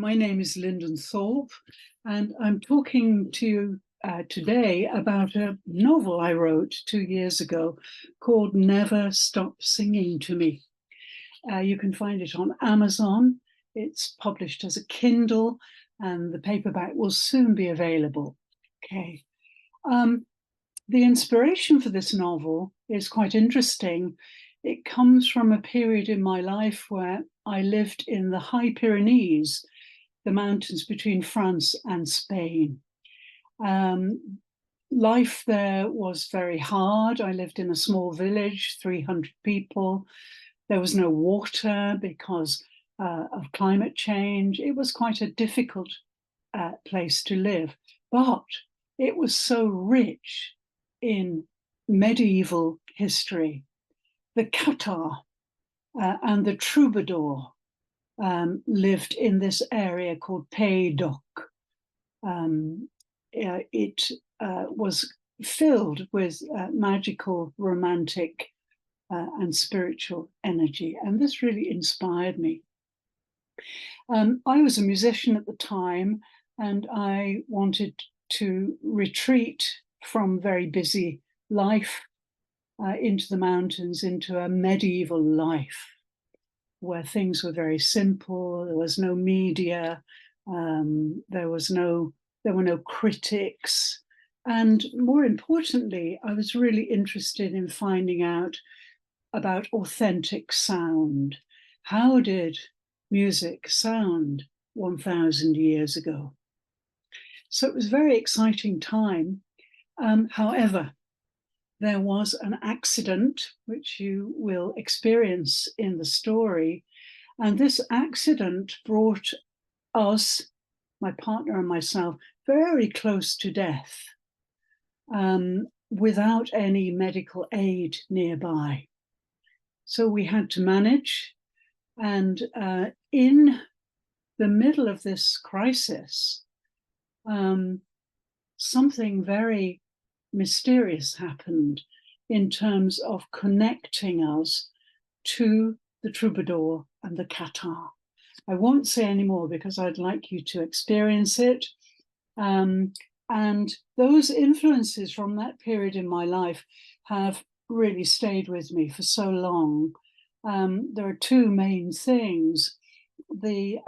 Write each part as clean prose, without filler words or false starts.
My name is Lyndon Thorpe, and I'm talking to you today about a novel I wrote 2 years ago called Never Stop Singing to Me. You can find it on Amazon. It's published as a Kindle, and the paperback will soon be available. Okay. The inspiration for this novel is quite interesting. It comes from a period in my life where I lived in the High Pyrenees, the mountains between France and Spain. Life there was very hard. I lived in a small village, 300 people. There was no water because of climate change. It was quite a difficult place to live, but it was so rich in medieval history. The Cathar and the troubadour lived in this area called Pays d'Oc. It was filled with magical, romantic, and spiritual energy, and this really inspired me. I was a musician at the time, and I wanted to retreat from very busy life into the mountains, into a medieval life where things were very simple. There was no media, there were no critics, and more importantly, I was really interested in finding out about authentic sound. How did music sound 1,000 years ago? So it was a very exciting time. However, there was an accident, which you will experience in the story. And this accident brought us, my partner and myself, very close to death, without any medical aid nearby. So we had to manage. And in the middle of this crisis, something very mysterious happened in terms of connecting us to the troubadour and the Cathar. I won't say any more because I'd like you to experience it. And those influences from that period in my life have really stayed with me for so long. There are two main things. The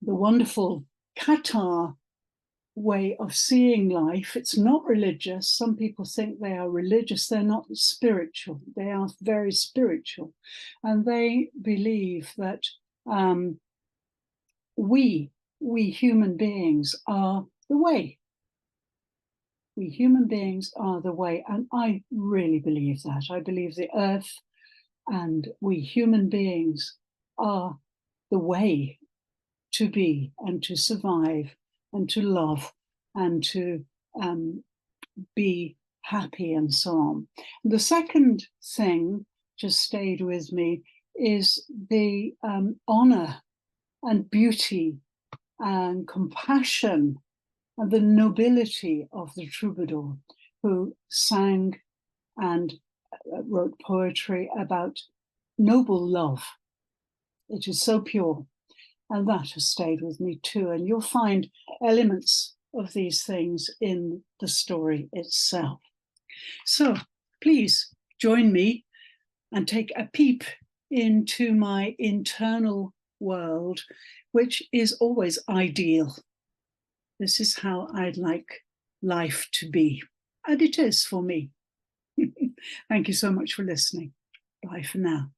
wonderful Cathar way of seeing life. It's not religious. Some people think they are religious. They're not spiritual. They are very spiritual. And they believe that we human beings are the way. We human beings are the way. And I really believe that. I believe the earth and we human beings are the way to be and to survive and to love and to be happy and so on. The second thing just stayed with me is the honor and beauty and compassion and the nobility of the troubadour who sang and wrote poetry about noble love. It is so pure. And that has stayed with me too. And you'll find elements of these things in the story itself. So please join me and take a peep into my internal world, which is always ideal. This is how I'd like life to be. And it is for me. Thank you so much for listening. Bye for now.